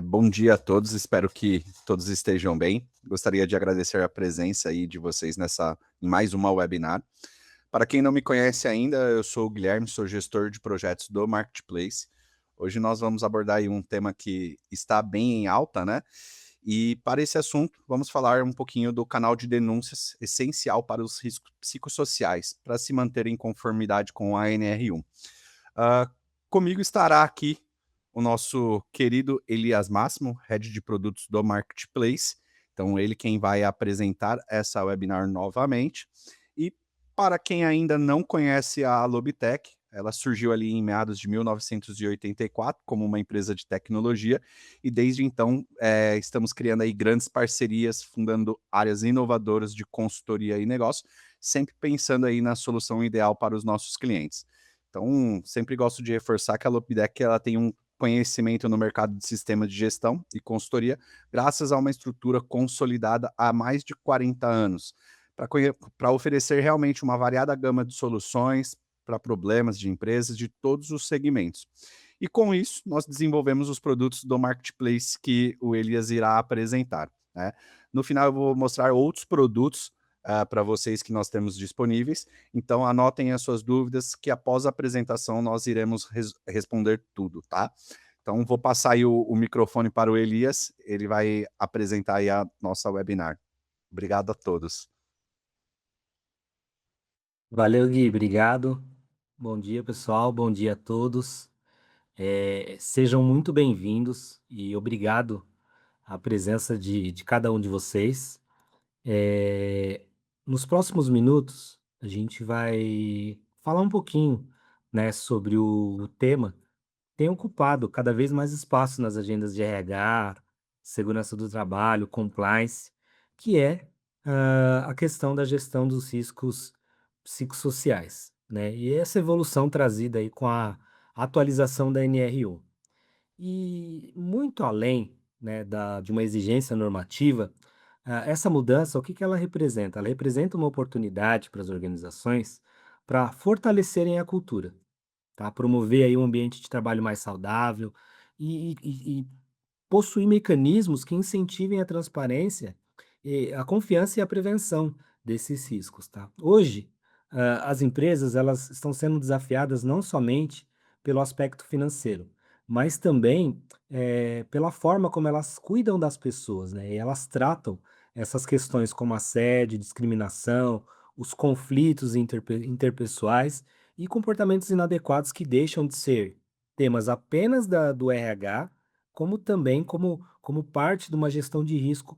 Bom dia a todos, espero que todos estejam bem. Gostaria de agradecer a presença aí de vocês em mais uma webinar. Para quem não me conhece ainda, eu sou o Guilherme, sou gestor de projetos do Marketplace. Hoje nós vamos abordar aí um tema que está bem em alta, né? E para esse assunto, vamos falar um pouquinho do canal de denúncias essencial para os riscos psicossociais, para se manter em conformidade com a NR1. Ah, Comigo estará aqui o nosso querido Elias Máximo, Head de Produtos do Marketplace. Então, ele quem vai apresentar essa webinar novamente. E para quem ainda não conhece a Lobitech, ela surgiu ali em meados de 1984 como uma empresa de tecnologia e desde então estamos criando aí grandes parcerias, fundando áreas inovadoras de consultoria e negócio, sempre pensando aí na solução ideal para os nossos clientes. Então, sempre gosto de reforçar que a Lopidec ela tem um conhecimento no mercado de sistema de gestão e consultoria, graças a uma estrutura consolidada há mais de 40 anos, para oferecer realmente uma variada gama de soluções para problemas de empresas de todos os segmentos. E com isso, nós desenvolvemos os produtos do Marketplace que o Elias irá apresentar. Né? No final, eu vou mostrar outros produtos para vocês que nós temos disponíveis. Então, anotem as suas dúvidas, que após a apresentação nós iremos responder tudo, tá? Então, vou passar aí o microfone para o Elias, ele vai apresentar aí a nossa webinar. Obrigado a todos. Valeu, Gui, obrigado. Bom dia, pessoal, bom dia a todos. Sejam muito bem-vindos e obrigado à presença de cada um de vocês. Nos próximos minutos, a gente vai falar um pouquinho, né, sobre o tema que tem ocupado cada vez mais espaço nas agendas de RH, segurança do trabalho, compliance, que é a questão da gestão dos riscos psicossociais, né? E essa evolução trazida aí com a atualização da NR1. E muito além, né, de uma exigência normativa, essa mudança, o que que ela representa? Ela representa uma oportunidade para as organizações para fortalecerem a cultura, tá? Promover aí um ambiente de trabalho mais saudável e possuir mecanismos que incentivem a transparência, a confiança e a prevenção desses riscos, tá? Hoje, as empresas elas estão sendo desafiadas não somente pelo aspecto financeiro, mas também, pela forma como elas cuidam das pessoas, né, e elas tratam essas questões como assédio, discriminação, os conflitos interpessoais e comportamentos inadequados que deixam de ser temas apenas do RH, como também como parte de uma gestão de risco,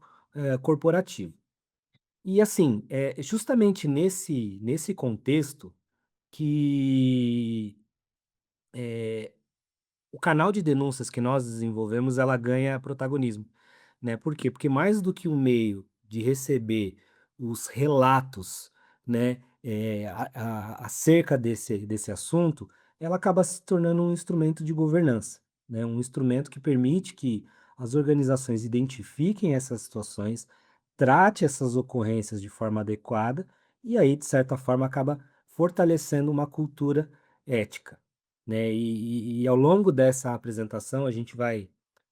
corporativo. E assim, é justamente nesse contexto que, o canal de denúncias que nós desenvolvemos, ela ganha protagonismo, né. Por quê? Porque mais do que um meio de receber os relatos, né, acerca desse assunto, ela acaba se tornando um instrumento de governança, né, um instrumento que permite que as organizações identifiquem essas situações, trate essas ocorrências de forma adequada e aí, de certa forma, acaba fortalecendo uma cultura ética, né. E ao longo dessa apresentação, a gente vai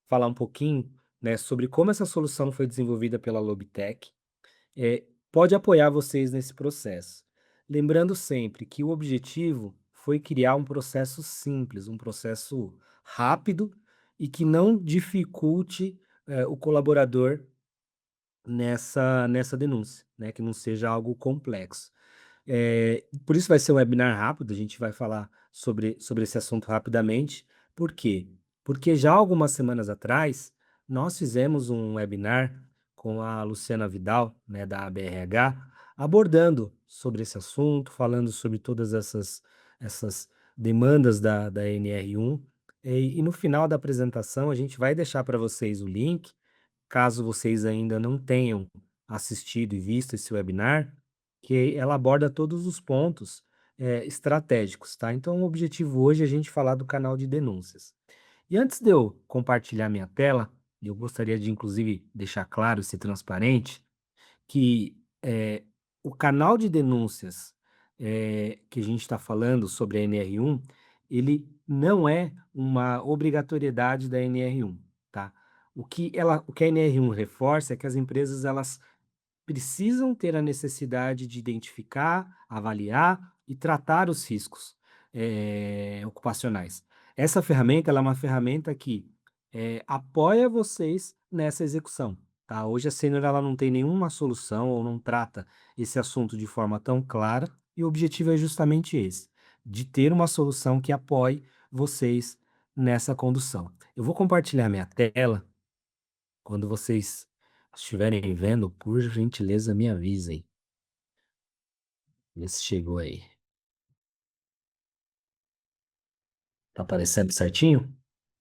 falar um pouquinho, né, sobre como essa solução foi desenvolvida pela Lobitech, pode apoiar vocês nesse processo. Lembrando sempre que o objetivo foi criar um processo simples, um processo rápido e que não dificulte, o colaborador nessa denúncia, né, que não seja algo complexo. Por isso vai ser um webinar rápido, a gente vai falar sobre esse assunto rapidamente. Por quê? Porque já algumas semanas atrás, nós fizemos um webinar com a Luciana Vidal, né, da ABRH, abordando sobre esse assunto, falando sobre todas essas demandas da NR1. E no final da apresentação, a gente vai deixar para vocês o link, caso vocês ainda não tenham assistido e visto esse webinar, que ela aborda todos os pontos, estratégicos, tá. Então o objetivo hoje é a gente falar do canal de denúncias. E antes de eu compartilhar minha tela, eu gostaria de inclusive deixar claro, ser transparente, que, o canal de denúncias, que a gente está falando sobre a NR1, ele não é uma obrigatoriedade da NR1, tá. o que a NR1 reforça é que as empresas elas precisam ter a necessidade de identificar, avaliar e tratar os riscos ocupacionais. Essa ferramenta ela é uma ferramenta que apoia vocês nessa execução. Tá? Hoje a Sênior ela não tem nenhuma solução ou não trata esse assunto de forma tão clara, e o objetivo é justamente esse, de ter uma solução que apoie vocês nessa condução. Eu vou compartilhar minha tela. Quando vocês estiverem vendo, por gentileza, me avisem. Vê se chegou aí. Tá aparecendo certinho?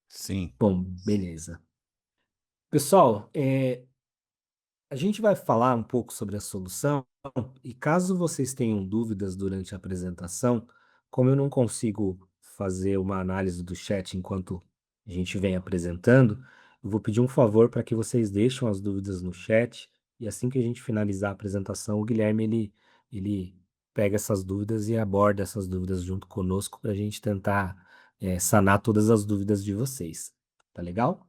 Sim. Bom, beleza. Pessoal, a gente vai falar um pouco sobre a solução e caso vocês tenham dúvidas durante a apresentação, como eu não consigo fazer uma análise do chat enquanto a gente vem apresentando, eu vou pedir um favor para que vocês deixem as dúvidas no chat e assim que a gente finalizar a apresentação, o Guilherme ele pega essas dúvidas e aborda essas dúvidas junto conosco para a gente tentar sanar todas as dúvidas de vocês. Tá legal?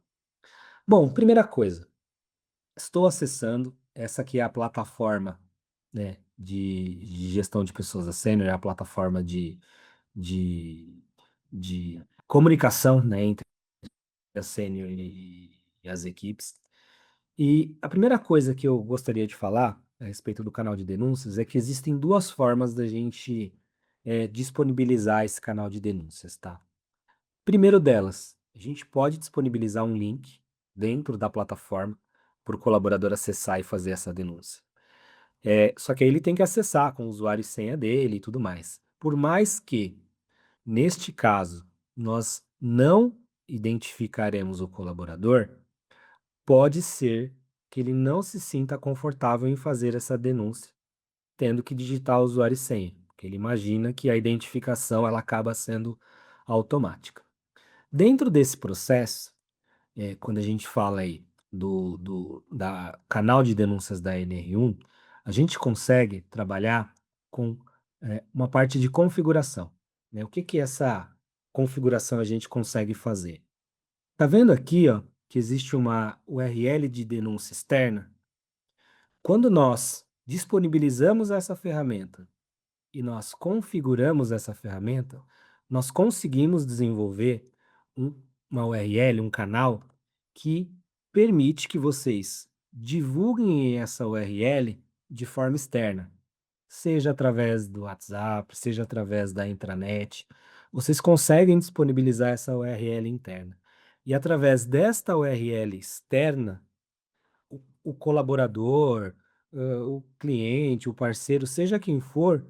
Bom, primeira coisa. Estou acessando, essa aqui é a plataforma, né, de gestão de pessoas da Sênior, é a plataforma de, de comunicação, né, entre a Sênior e as equipes. E a primeira coisa que eu gostaria de falar a respeito do canal de denúncias é que existem duas formas da gente disponibilizar esse canal de denúncias, tá? Primeiro delas, a gente pode disponibilizar um link dentro da plataforma para o colaborador acessar e fazer essa denúncia. Só que aí ele tem que acessar com o usuário e senha dele e tudo mais. Por mais que, neste caso, nós não identificaremos o colaborador, pode ser que ele não se sinta confortável em fazer essa denúncia, tendo que digitar o usuário e senha, porque ele imagina que a identificação ela acaba sendo automática. Dentro desse processo, quando a gente fala aí da canal de denúncias da NR1, a gente consegue trabalhar com uma parte de configuração, né? O que que essa configuração a gente consegue fazer? Tá vendo aqui, ó, que existe uma URL de denúncia externa? Quando nós disponibilizamos essa ferramenta e nós configuramos essa ferramenta, nós conseguimos desenvolver uma URL, um canal que permite que vocês divulguem essa URL de forma externa, seja através do WhatsApp, seja através da intranet. Vocês conseguem disponibilizar essa URL interna. E através desta URL externa, o colaborador, o cliente, o parceiro, seja quem for,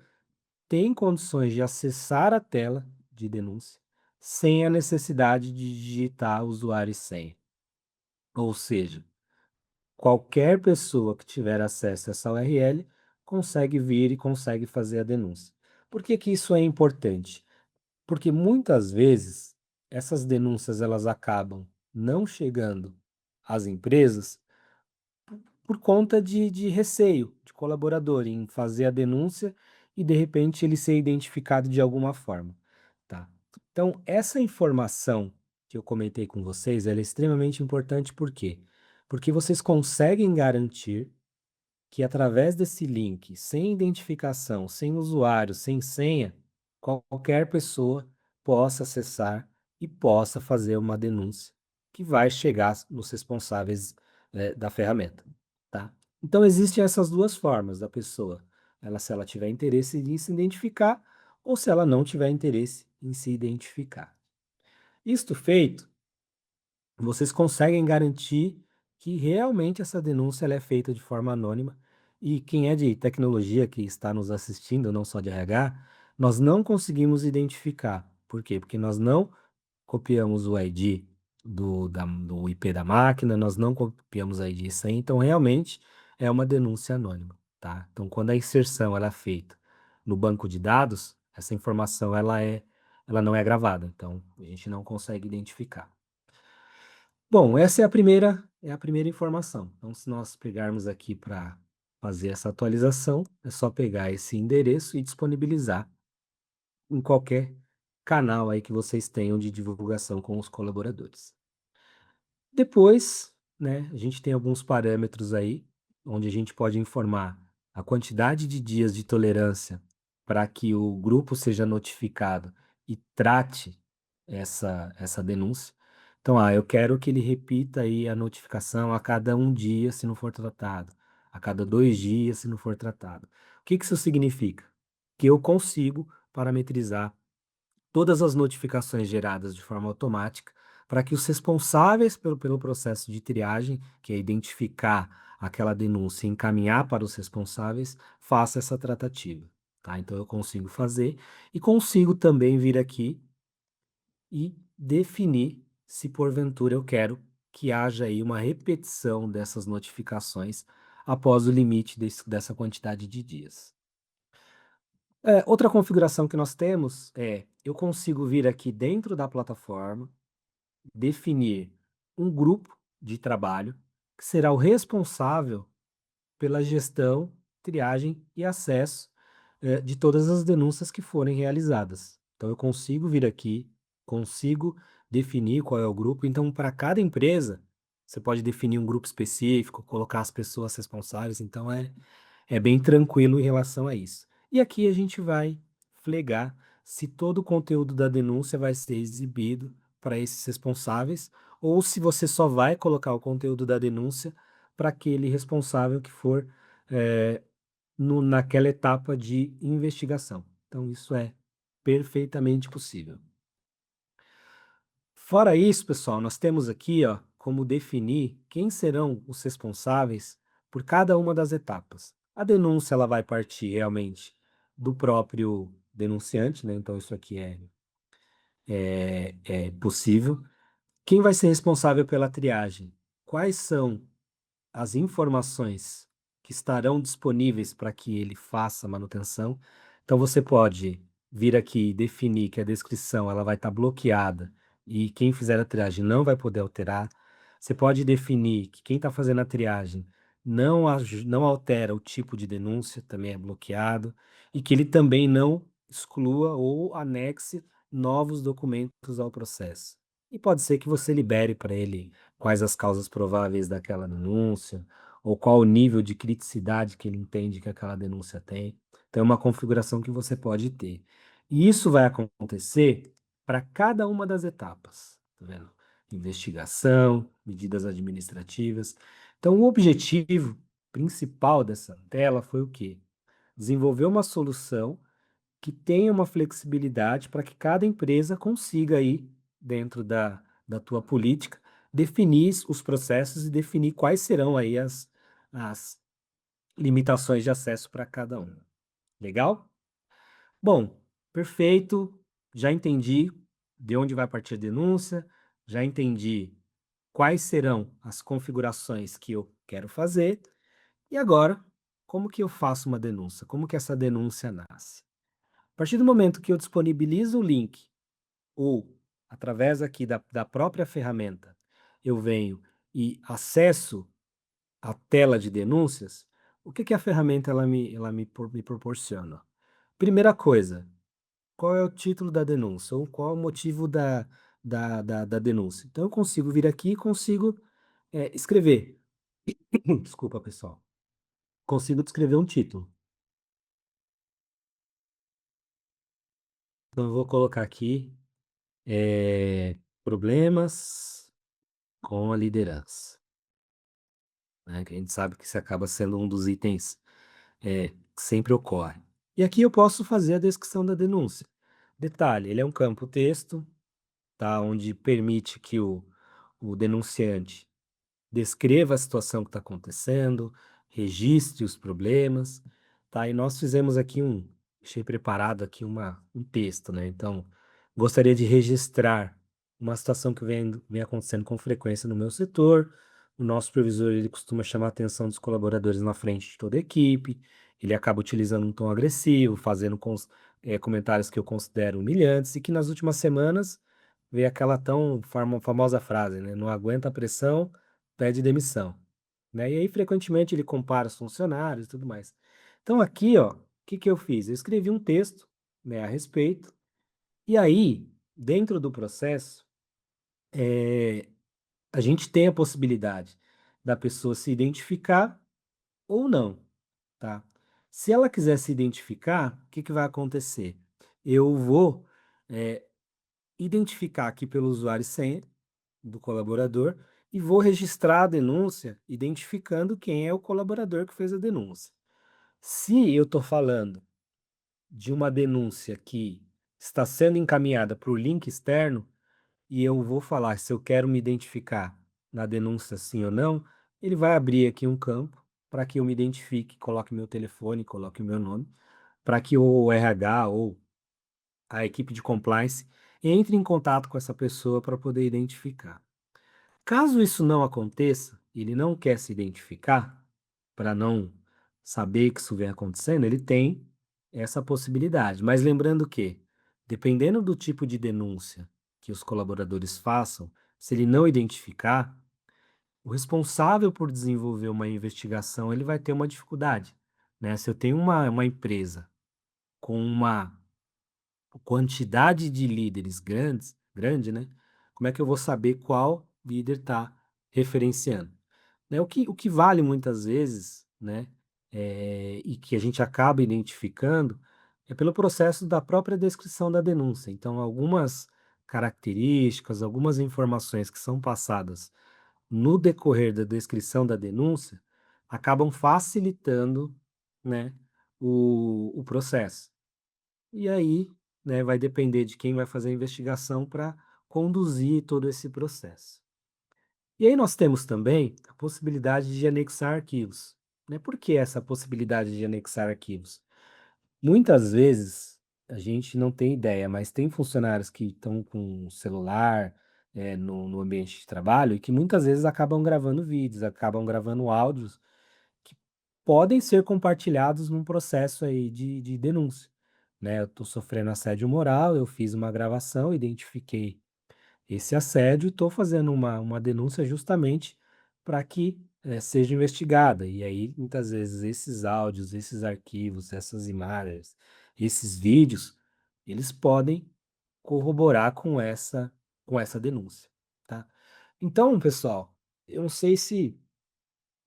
tem condições de acessar a tela de denúncia sem a necessidade de digitar usuário e senha. Ou seja, qualquer pessoa que tiver acesso a essa URL consegue vir e consegue fazer a denúncia. Por que que isso é importante? Porque muitas vezes essas denúncias elas acabam não chegando às empresas por conta de receio de colaborador em fazer a denúncia e de repente ele ser identificado de alguma forma, tá? Então, essa informação que eu comentei com vocês, ela é extremamente importante, por quê? Porque vocês conseguem garantir que através desse link, sem identificação, sem usuário, sem senha, qualquer pessoa possa acessar e possa fazer uma denúncia que vai chegar nos responsáveis, da ferramenta, tá? Então existem essas duas formas da pessoa, se ela tiver interesse em se identificar ou se ela não tiver interesse em se identificar. Isto feito, vocês conseguem garantir que realmente essa denúncia ela é feita de forma anônima e quem é de tecnologia que está nos assistindo, não só de RH, nós não conseguimos identificar. Por quê? Porque nós não copiamos o ID do IP da máquina, nós não copiamos o ID e senha, então realmente é uma denúncia anônima, tá? Então, quando a inserção ela é feita no banco de dados, essa informação ela não é gravada, então a gente não consegue identificar. Bom, essa é a primeira informação. Então, se nós pegarmos aqui para fazer essa atualização, é só pegar esse endereço e disponibilizar em qualquer canal aí que vocês tenham de divulgação com os colaboradores. Depois, né, a gente tem alguns parâmetros aí, onde a gente pode informar a quantidade de dias de tolerância para que o grupo seja notificado e trate essa denúncia. Então, eu quero que ele repita aí a notificação a cada 1 dia, se não for tratado, a cada 2 dias, se não for tratado. O que que isso significa? Que eu consigo parametrizar todas as notificações geradas de forma automática para que os responsáveis pelo processo de triagem, que é identificar aquela denúncia e encaminhar para os responsáveis, faça essa tratativa, tá? Então eu consigo fazer e consigo também vir aqui e definir se porventura eu quero que haja aí uma repetição dessas notificações após o limite dessa quantidade de dias. Outra configuração que nós temos é, eu consigo vir aqui dentro da plataforma, definir um grupo de trabalho que será o responsável pela gestão, triagem e acesso, de todas as denúncias que forem realizadas. Então eu consigo vir aqui, consigo definir qual é o grupo. Então, para cada empresa, você pode definir um grupo específico, colocar as pessoas responsáveis. Então é bem tranquilo em relação a isso. E aqui a gente vai flegar se todo o conteúdo da denúncia vai ser exibido para esses responsáveis ou se você só vai colocar o conteúdo da denúncia para aquele responsável que for naquela etapa de investigação. Então, isso é perfeitamente possível. Fora isso, pessoal, nós temos aqui, ó, como definir quem serão os responsáveis por cada uma das etapas. A denúncia ela vai partir realmente do próprio denunciante, né? Então isso aqui é possível. Quem vai ser responsável pela triagem? Quais são as informações que estarão disponíveis para que ele faça a manutenção? Então você pode vir aqui e definir que a descrição ela vai estar bloqueada e quem fizer a triagem não vai poder alterar. Você pode definir que quem está fazendo a triagem não altera o tipo de denúncia, também é bloqueado, e que ele também não exclua ou anexe novos documentos ao processo. E pode ser que você libere para ele quais as causas prováveis daquela denúncia, ou qual o nível de criticidade que ele entende que aquela denúncia tem. Então, é uma configuração que você pode ter. E isso vai acontecer para cada uma das etapas, tá vendo? Investigação, medidas administrativas. Então, o objetivo principal dessa tela foi o quê? Desenvolver uma solução que tenha uma flexibilidade para que cada empresa consiga aí, dentro da tua política, definir os processos e definir quais serão aí as limitações de acesso para cada um. Legal? Bom, perfeito. Já entendi de onde vai partir a denúncia, já entendi quais serão as configurações que eu quero fazer. E agora, como que eu faço uma denúncia? Como que essa denúncia nasce? A partir do momento que eu disponibilizo o link ou através aqui da própria ferramenta, eu venho e acesso a tela de denúncias, o que que a ferramenta me proporciona? Primeira coisa, qual é o título da denúncia ou qual é o motivo da denúncia? Então eu consigo vir aqui e consigo, escrever. Desculpa, pessoal. Consigo descrever um título. Então eu vou colocar aqui, problemas com a liderança, né, que a gente sabe que isso acaba sendo um dos itens que sempre ocorre. E aqui eu posso fazer a descrição da denúncia. Detalhe, ele é um campo texto, tá? Onde permite que o denunciante descreva a situação que está acontecendo, registre os problemas, tá? E nós fizemos aqui deixei preparado aqui um texto, né? Então, gostaria de registrar uma situação que vem acontecendo com frequência no meu setor. O nosso supervisor, ele costuma chamar a atenção dos colaboradores na frente de toda a equipe, ele acaba utilizando um tom agressivo, fazendo comentários que eu considero humilhantes e que nas últimas semanas veio aquela tão famosa frase, né? Não aguenta a pressão, pede demissão, né? E aí, frequentemente, ele compara os funcionários e tudo mais. Então, aqui, ó, o que que eu fiz? Eu escrevi um texto, né, a respeito, e aí, dentro do processo, a gente tem a possibilidade da pessoa se identificar ou não, tá? Se ela quiser se identificar, o que que vai acontecer? Eu vou identificar aqui pelo usuário e senha do colaborador e vou registrar a denúncia identificando quem é o colaborador que fez a denúncia. Se eu estou falando de uma denúncia que está sendo encaminhada por link externo e eu vou falar se eu quero me identificar na denúncia sim ou não, ele vai abrir aqui um campo para que eu me identifique, coloque meu telefone, coloque o meu nome, para que o RH ou a equipe de compliance entre em contato com essa pessoa para poder identificar. Caso isso não aconteça, ele não quer se identificar, para não saber que isso vem acontecendo, ele tem essa possibilidade. Mas lembrando que, dependendo do tipo de denúncia que os colaboradores façam, se ele não identificar, o responsável por desenvolver uma investigação, ele vai ter uma dificuldade, né? Se eu tenho uma empresa com uma quantidade de líderes grande, né? Como é que eu vou saber qual líder está referenciando? Né, o que vale muitas vezes, né, e que a gente acaba identificando, é pelo processo da própria descrição da denúncia. Então, algumas características, algumas informações que são passadas no decorrer da descrição da denúncia, acabam facilitando, né, o processo. E aí, né, vai depender de quem vai fazer a investigação para conduzir todo esse processo. E aí nós temos também a possibilidade de anexar arquivos, né? Por que essa possibilidade de anexar arquivos? Muitas vezes a gente não tem ideia, mas tem funcionários que estão com celular, no ambiente de trabalho e que muitas vezes acabam gravando vídeos, acabam gravando áudios que podem ser compartilhados num processo aí de denúncia, né? Eu estou sofrendo assédio moral, eu fiz uma gravação, identifiquei esse assédio e estou fazendo uma denúncia justamente para que seja investigada. E aí, muitas vezes, esses áudios, esses arquivos, essas imagens, esses vídeos, eles podem corroborar com essa denúncia, tá? Então, pessoal, eu não sei se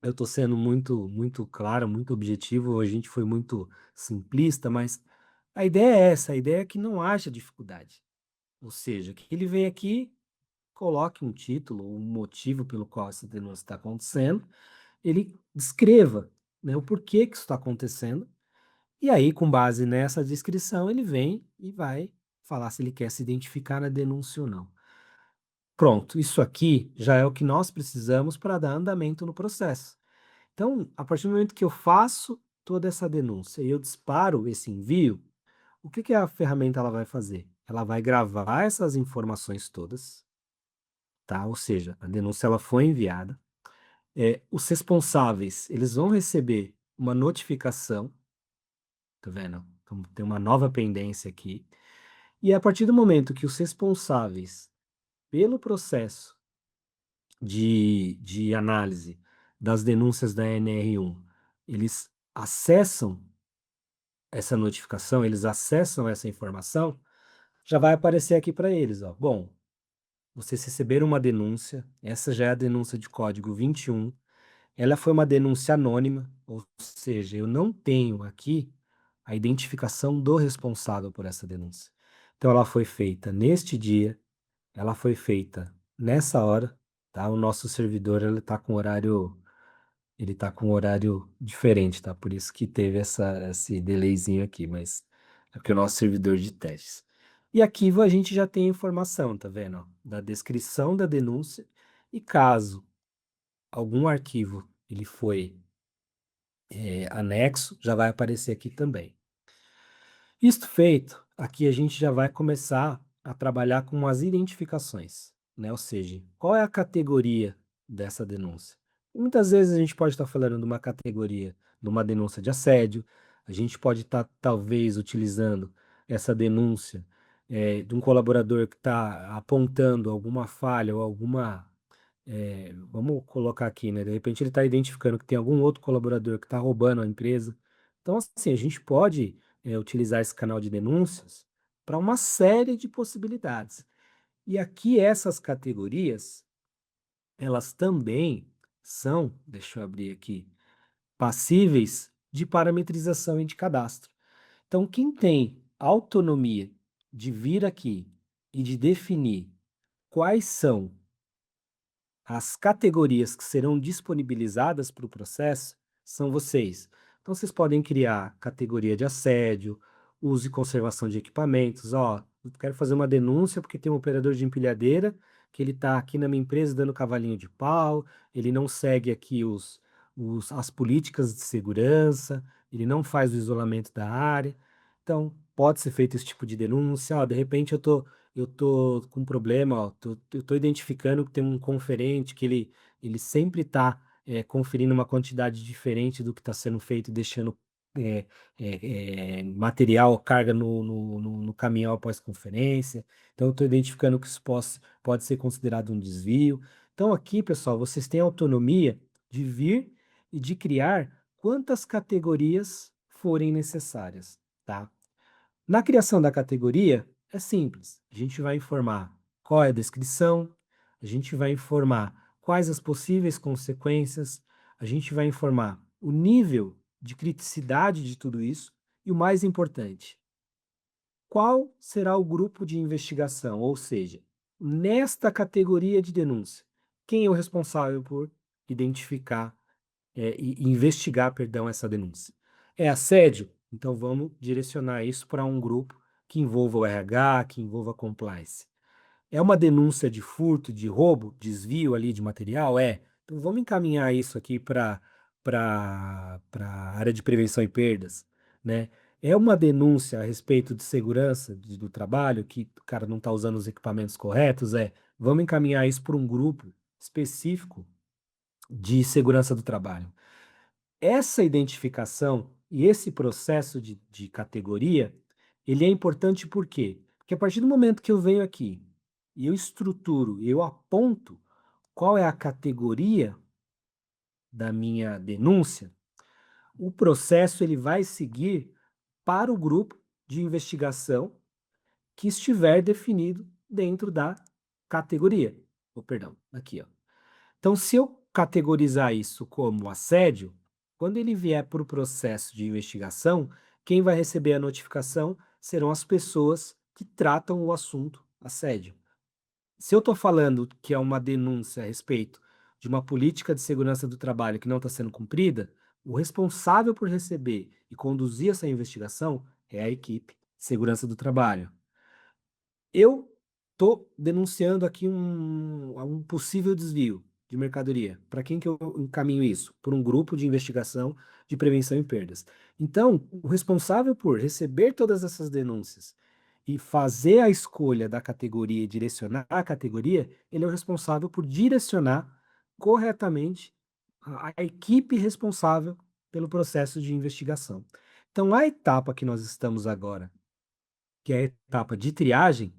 eu estou sendo muito, muito claro, muito objetivo, a gente foi muito simplista, mas a ideia é essa, a ideia é que não haja dificuldade. Ou seja, que ele vem aqui, coloque um título, um motivo pelo qual essa denúncia está acontecendo, ele descreva, né, o porquê que isso está acontecendo, e aí, com base nessa descrição, ele vem e vai falar se ele quer se identificar na denúncia ou não. Pronto, isso aqui já é o que nós precisamos para dar andamento no processo. Então, a partir do momento que eu faço toda essa denúncia e eu disparo esse envio, o que que a ferramenta ela vai fazer? Ela vai gravar essas informações todas, tá? Ou seja, a denúncia ela foi enviada. Os responsáveis, eles vão receber uma notificação, tá vendo? Então, tem uma nova pendência aqui. E a partir do momento que os responsáveis pelo processo de análise das denúncias da NR1, eles acessam essa notificação, eles acessam essa informação, já vai aparecer aqui para eles, ó. Bom, vocês receberam uma denúncia, essa já é a denúncia de código 21. Ela foi uma denúncia anônima, ou seja, eu não tenho aqui a identificação do responsável por essa denúncia. Então, ela foi feita neste dia, ela foi feita nessa hora, tá? O nosso servidor, ele tá com horário diferente, tá? Por isso que teve esse delayzinho aqui, mas é porque é o nosso servidor de testes. E aqui a gente já tem a informação, tá vendo? Ó, da descrição da denúncia e caso algum arquivo ele foi anexo, já vai aparecer aqui também. Isto feito, aqui a gente já vai começar a trabalhar com as identificações, né? Ou seja, qual é a categoria dessa denúncia? Muitas vezes a gente pode estar falando de uma categoria de uma denúncia de assédio, a gente pode estar talvez utilizando essa denúncia de um colaborador que está apontando alguma falha ou vamos colocar aqui, né? De repente ele está identificando que tem algum outro colaborador que está roubando a empresa. Então, assim, a gente pode utilizar esse canal de denúncias para uma série de possibilidades. E aqui essas categorias, elas também são, deixa eu abrir aqui, passíveis de parametrização e de cadastro. Então, quem tem autonomia de vir aqui e de definir quais são as categorias que serão disponibilizadas para o processo são vocês. Então, vocês podem criar categoria de assédio, uso e conservação de equipamentos. Ó, eu quero fazer uma denúncia porque tem um operador de empilhadeira que ele está aqui na minha empresa dando cavalinho de pau, ele não segue aqui as políticas de segurança, ele não faz o isolamento da área. Então, pode ser feito esse tipo de denúncia. Ó, de repente eu tô com um problema, ó, eu tô identificando que tem um conferente que ele sempre está conferindo uma quantidade diferente do que está sendo feito e deixando é, material, carga no caminhão após conferência. Então, eu estou identificando que isso pode ser considerado um desvio. Então, aqui, pessoal, vocês têm autonomia de vir e de criar quantas categorias forem necessárias, tá? Na criação da categoria, é simples. A gente vai informar qual é a descrição, a gente vai informar quais as possíveis consequências, a gente vai informar o nível de criticidade de tudo isso e o mais importante, qual será o grupo de investigação, ou seja, nesta categoria de denúncia, quem é o responsável por identificar e investigar, perdão, essa denúncia. É assédio? Então vamos direcionar isso para um grupo que envolva o RH, que envolva a compliance. É uma denúncia de furto, de roubo, desvio ali de material? É. Então vamos encaminhar isso aqui para a área de prevenção e perdas, né? É uma denúncia a respeito de segurança do trabalho, que o cara não está usando os equipamentos corretos? É. Vamos encaminhar isso para um grupo específico de segurança do trabalho. Essa identificação e esse processo de categoria, ele é importante por quê? Porque a partir do momento que eu venho aqui e eu estruturo, eu aponto qual é a categoria da minha denúncia, o processo ele vai seguir para o grupo de investigação que estiver definido dentro da categoria. Oh, perdão, aqui, ó. Então, se eu categorizar isso como assédio, quando ele vier para o processo de investigação, quem vai receber a notificação serão as pessoas que tratam o assunto assédio. Se eu estou falando que é uma denúncia a respeito de uma política de segurança do trabalho que não está sendo cumprida, o responsável por receber e conduzir essa investigação é a equipe de segurança do trabalho. Eu estou denunciando aqui um possível desvio de mercadoria. Para quem que eu encaminho isso? Por um grupo de investigação de prevenção e perdas. Então, o responsável por receber todas essas denúncias e fazer a escolha da categoria e direcionar a categoria, ele é o responsável por direcionar corretamente a equipe responsável pelo processo de investigação. Então, a etapa que nós estamos agora, que é a etapa de triagem,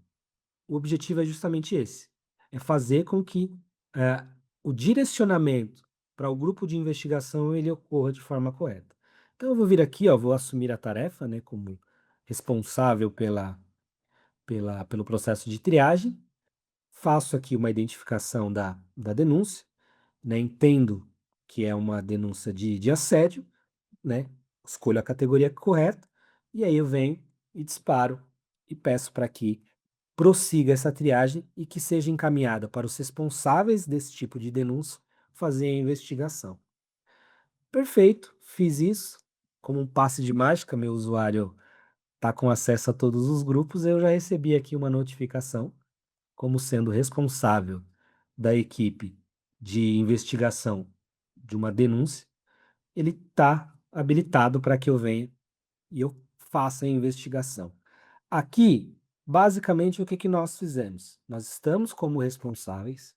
o objetivo é justamente esse, é fazer com que eh, o direcionamento para o grupo de investigação ele ocorra de forma correta. Então eu vou vir aqui, ó, vou assumir a tarefa, né, como responsável pelo processo de triagem, faço aqui uma identificação da denúncia, né, entendo que é uma denúncia de assédio, né, escolho a categoria correta, e aí eu venho e disparo e peço para que prossiga essa triagem e que seja encaminhada para os responsáveis desse tipo de denúncia fazer a investigação. Perfeito, fiz isso. Como um passe de mágica, meu usuário está com acesso a todos os grupos, eu já recebi aqui uma notificação como sendo responsável da equipe de investigação de uma denúncia. Ele está habilitado para que eu venha e eu faça a investigação. Aqui, basicamente, o que que nós fizemos? Nós estamos como responsáveis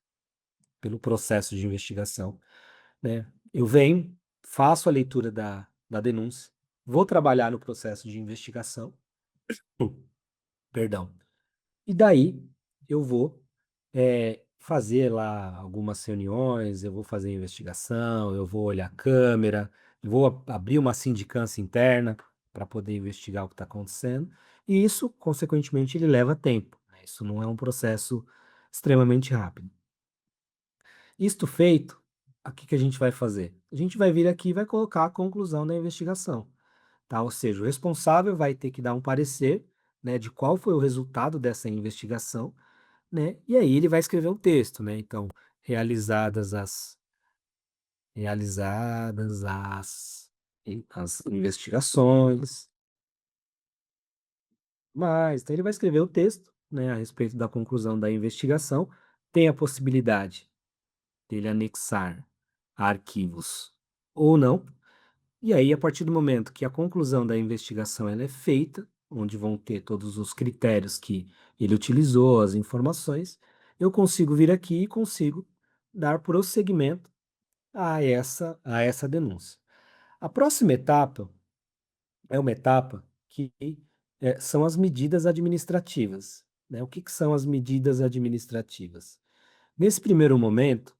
pelo processo de investigação, né? Eu venho, faço a leitura da denúncia, vou trabalhar no processo de investigação, perdão, e daí eu vou fazer lá algumas reuniões, eu vou fazer a investigação, eu vou olhar a câmera, vou abrir uma sindicância interna para poder investigar o que está acontecendo, e isso, consequentemente, ele leva tempo, né? Isso não é um processo extremamente rápido. Isto feito, o que que a gente vai fazer? A gente vai vir aqui e vai colocar a conclusão da investigação, tá? Ou seja, o responsável vai ter que dar um parecer, né, de qual foi o resultado dessa investigação, né? E aí ele vai escrever um texto, né? Então, realizadas as realizadas as investigações, mas então ele vai escrever o texto, né, a respeito da conclusão da investigação. Tem a possibilidade dele anexar arquivos ou não. E aí, a partir do momento que a conclusão da investigação ela é feita, onde vão ter todos os critérios que ele utilizou, as informações, eu consigo vir aqui e consigo dar prosseguimento a essa denúncia. A próxima etapa é uma etapa que são as medidas administrativas, né? O que que são as medidas administrativas? Nesse primeiro momento,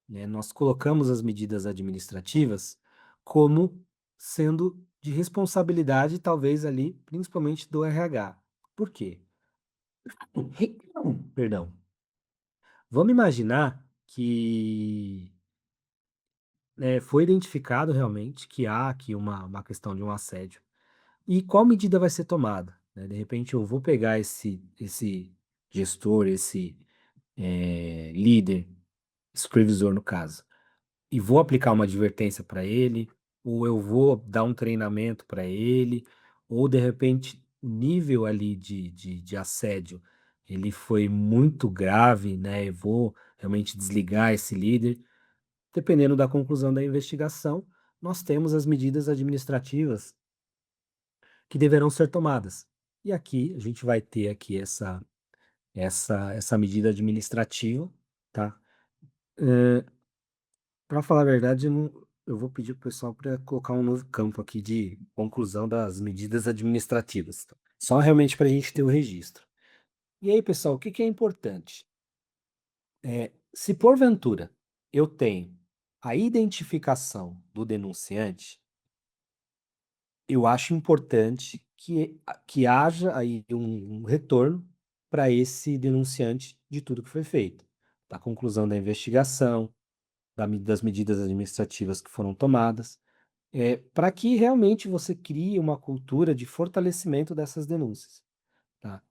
né, nós colocamos as medidas administrativas como sendo de responsabilidade, talvez ali, principalmente do RH. Por quê? Perdão. Vamos imaginar que foi identificado realmente que há aqui uma questão de um assédio. E qual medida vai ser tomada? Né? De repente, eu vou pegar esse gestor, esse líder, supervisor no caso, e vou aplicar uma advertência para ele, ou eu vou dar um treinamento para ele, ou de repente o nível ali de assédio ele foi muito grave, né? Eu vou realmente desligar esse líder. Dependendo da conclusão da investigação, nós temos as medidas administrativas que deverão ser tomadas. E aqui a gente vai ter aqui essa medida administrativa, tá? Para falar a verdade, eu vou pedir para o pessoal para colocar um novo campo aqui de conclusão das medidas administrativas, tá? Só realmente para a gente ter o registro. E aí, pessoal, o que que é importante? Se porventura eu tenho a identificação do denunciante, eu acho importante que haja aí um retorno para esse denunciante de tudo que foi feito, da conclusão da investigação, das medidas administrativas que foram tomadas, para que realmente você crie uma cultura de fortalecimento dessas denúncias, tá?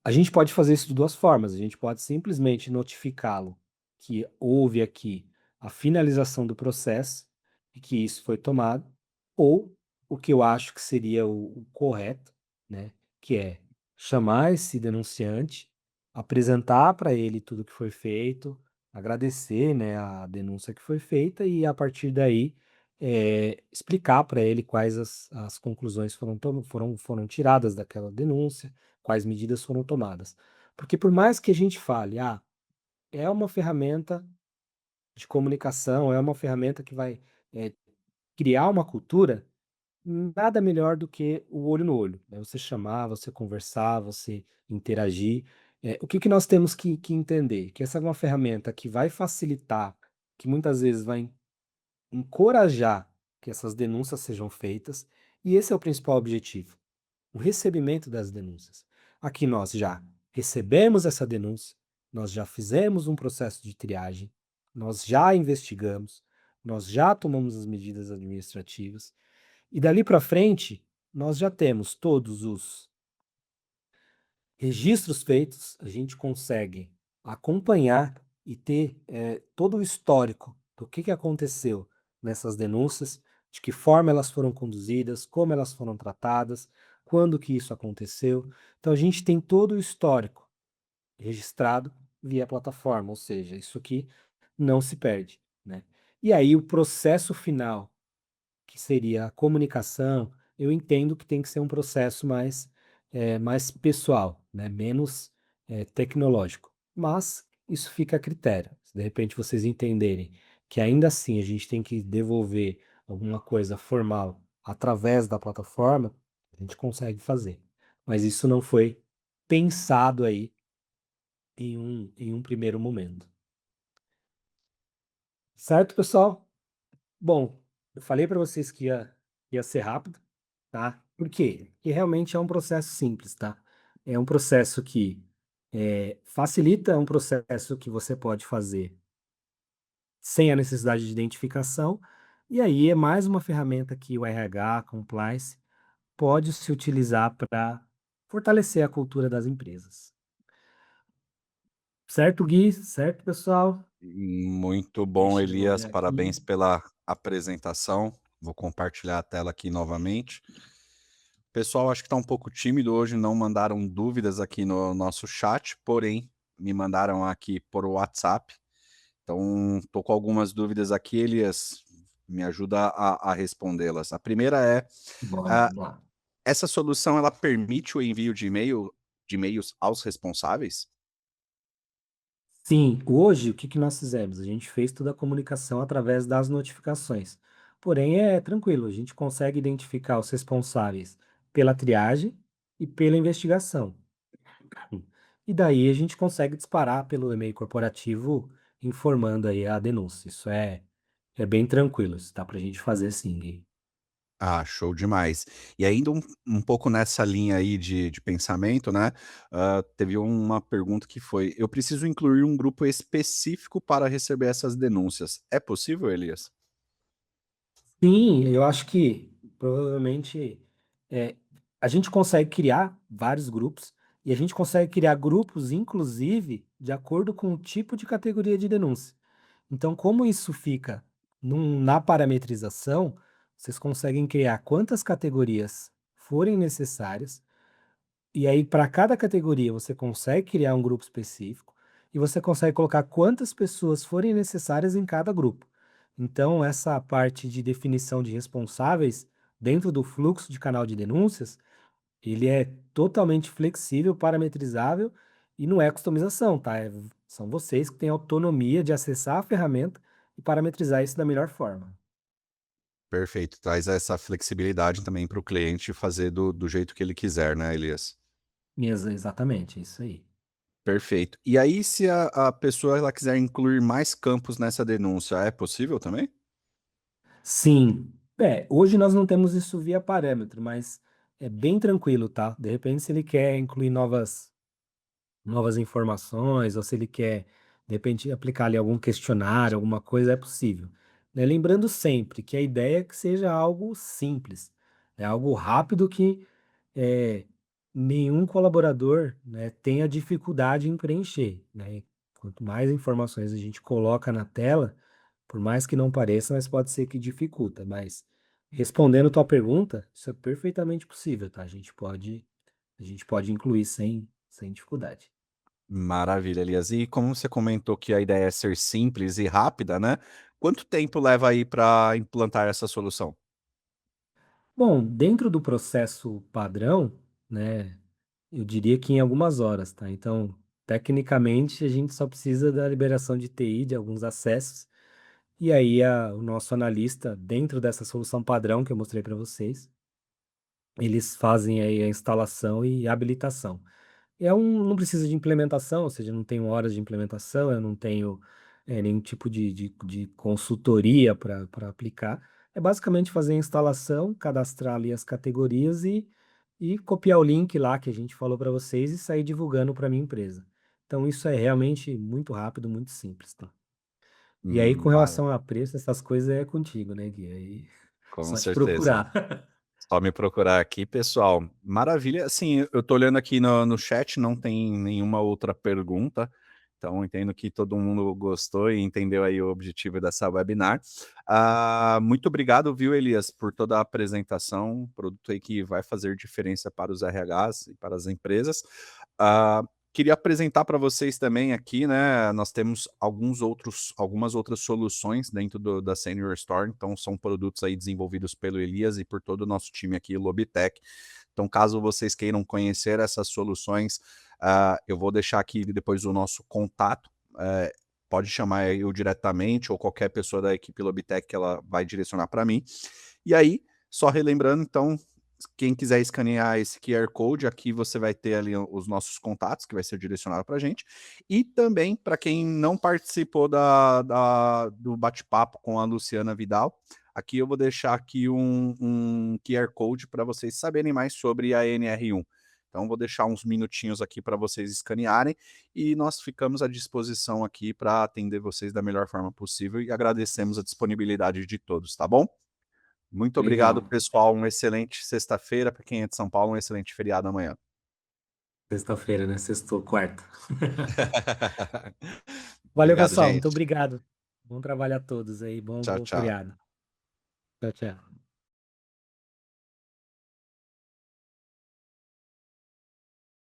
A gente pode fazer isso de duas formas. A gente pode simplesmente notificá-lo que houve aqui a finalização do processo e que isso foi tomado, ou o que eu acho que seria o correto, né, que é chamar esse denunciante, apresentar para ele tudo que foi feito, agradecer, né, a denúncia que foi feita e a partir daí explicar para ele quais as conclusões foram tiradas daquela denúncia, quais medidas foram tomadas. Porque por mais que a gente fale, é uma ferramenta de comunicação, é uma ferramenta que vai eh, criar uma cultura, nada melhor do que o olho no olho, né? Você chamar, você conversar, você interagir. O que que nós temos que entender? Que essa é uma ferramenta que vai facilitar, que muitas vezes vai encorajar que essas denúncias sejam feitas, e esse é o principal objetivo, o recebimento das denúncias. Aqui nós já recebemos essa denúncia, nós já fizemos um processo de triagem, nós já investigamos, nós já tomamos as medidas administrativas, e dali para frente nós já temos todos os registros feitos, a gente consegue acompanhar e ter todo o histórico do que aconteceu nessas denúncias, de que forma elas foram conduzidas, como elas foram tratadas, quando que isso aconteceu. Então a gente tem todo o histórico registrado via plataforma, ou seja, isso aqui não se perde, né? E aí o processo final que seria a comunicação, eu entendo que tem que ser um processo mais pessoal, né? Menos tecnológico. Mas isso fica a critério. Se de repente vocês entenderem que ainda assim a gente tem que devolver alguma coisa formal através da plataforma, a gente consegue fazer. Mas isso não foi pensado aí em um primeiro momento. Certo, pessoal? Bom, eu falei para vocês que ia ser rápido, tá? Por quê? Porque realmente é um processo simples, tá? É um processo que facilita, é um processo que você pode fazer sem a necessidade de identificação, e aí é mais uma ferramenta que o RH, Compliance, pode se utilizar para fortalecer a cultura das empresas. Certo, Gui? Certo, pessoal? Muito bom, Deixa eu Elias. olhar Parabéns aqui. pela apresentação. Vou compartilhar a tela aqui novamente. Pessoal, acho que está um pouco tímido hoje, não mandaram dúvidas aqui no nosso chat, porém, me mandaram aqui por WhatsApp. Então, estou com algumas dúvidas aqui, Elias. Me ajuda a respondê-las. A primeira é, Bora, ah, vamos lá. essa solução ela permite o envio de e-mails aos responsáveis? Sim, hoje o que que nós fizemos? A gente fez toda a comunicação através das notificações. Porém, é tranquilo, a gente consegue identificar os responsáveis pela triagem e pela investigação. E daí a gente consegue disparar pelo e-mail corporativo informando aí a denúncia. Isso é bem tranquilo, isso dá pra gente fazer sim, Gui. Ah, show demais. E ainda um pouco nessa linha aí de pensamento, né, teve uma pergunta que foi: "Eu preciso incluir um grupo específico para receber essas denúncias. É possível, Elias?" Sim, eu acho que provavelmente é, a gente consegue criar vários grupos e a gente consegue criar grupos, inclusive, de acordo com o tipo de categoria de denúncia. Então, como isso fica na parametrização, vocês conseguem criar quantas categorias forem necessárias, e aí para cada categoria você consegue criar um grupo específico e você consegue colocar quantas pessoas forem necessárias em cada grupo. Então, essa parte de definição de responsáveis dentro do fluxo de canal de denúncias, ele é totalmente flexível, parametrizável e não é customização, tá? São vocês que têm autonomia de acessar a ferramenta e parametrizar isso da melhor forma. Perfeito, traz essa flexibilidade também para o cliente fazer do jeito que ele quiser, né, Elias? Exatamente, é isso aí. Perfeito. E aí se a pessoa ela quiser incluir mais campos nessa denúncia, é possível também? Sim. Hoje nós não temos isso via parâmetro, mas é bem tranquilo, tá? De repente, se ele quer incluir novas informações, ou se ele quer, de repente, aplicar ali algum questionário, alguma coisa, é possível. Né? Lembrando sempre que a ideia é que seja algo simples, é algo rápido que eh, nenhum colaborador, né, tenha dificuldade em preencher, né? Quanto mais informações a gente coloca na tela, por mais que não pareça, mas pode ser que dificulta. Mas respondendo tua pergunta, isso é perfeitamente possível, tá? A gente pode incluir sem dificuldade. Maravilha, Elias. E como você comentou que a ideia é ser simples e rápida, né? Quanto tempo leva aí para implantar essa solução? Bom, dentro do processo padrão, né, eu diria que em algumas horas, tá? Então, tecnicamente, a gente só precisa da liberação de TI, de alguns acessos, e aí o nosso analista, dentro dessa solução padrão que eu mostrei para vocês, eles fazem aí a instalação e habilitação. Não precisa de implementação, ou seja, não tenho horas de implementação, eu não tenho nenhum tipo de consultoria para aplicar. É basicamente fazer a instalação, cadastrar ali as categorias e copiar o link lá que a gente falou para vocês e sair divulgando para minha empresa. Então, isso é realmente muito rápido, muito simples, tá? E aí, com Mara relação a preço, essas coisas é contigo, né, Gui? Aí, com só te certeza. procurar. Só me procurar aqui, pessoal. Maravilha. Assim, eu tô olhando aqui no chat, não tem nenhuma outra pergunta. Então, entendo que todo mundo gostou e entendeu aí o objetivo dessa webinar. Muito obrigado, viu, Elias, por toda a apresentação. Produto aí que vai fazer diferença para os RHs e para as empresas. Ah, Queria apresentar para vocês também aqui, né? Nós temos algumas outras soluções dentro da Senior Store. Então, são produtos aí desenvolvidos pelo Elias e por todo o nosso time aqui, Lobitech. Então, caso vocês queiram conhecer essas soluções, eu vou deixar aqui depois o nosso contato. Pode chamar eu diretamente ou qualquer pessoa da equipe Lobitech que ela vai direcionar para mim. E aí, só relembrando, então, quem quiser escanear esse QR Code, aqui você vai ter ali os nossos contatos, que vai ser direcionado para a gente. E também, para quem não participou do bate-papo com a Luciana Vidal, aqui eu vou deixar aqui um QR Code para vocês saberem mais sobre a NR1. Então, vou deixar uns minutinhos aqui para vocês escanearem e nós ficamos à disposição aqui para atender vocês da melhor forma possível e agradecemos a disponibilidade de todos, tá bom? Muito obrigado, Legal. pessoal. Uma excelente sexta-feira. Para quem é de São Paulo, um excelente feriado amanhã. Sexta-feira, né? Sextou, quarta. Valeu, Obrigado, pessoal. Muito gente. obrigado. Bom trabalho a todos aí. Bom, Tchau, bom tchau. feriado. Tchau, tchau.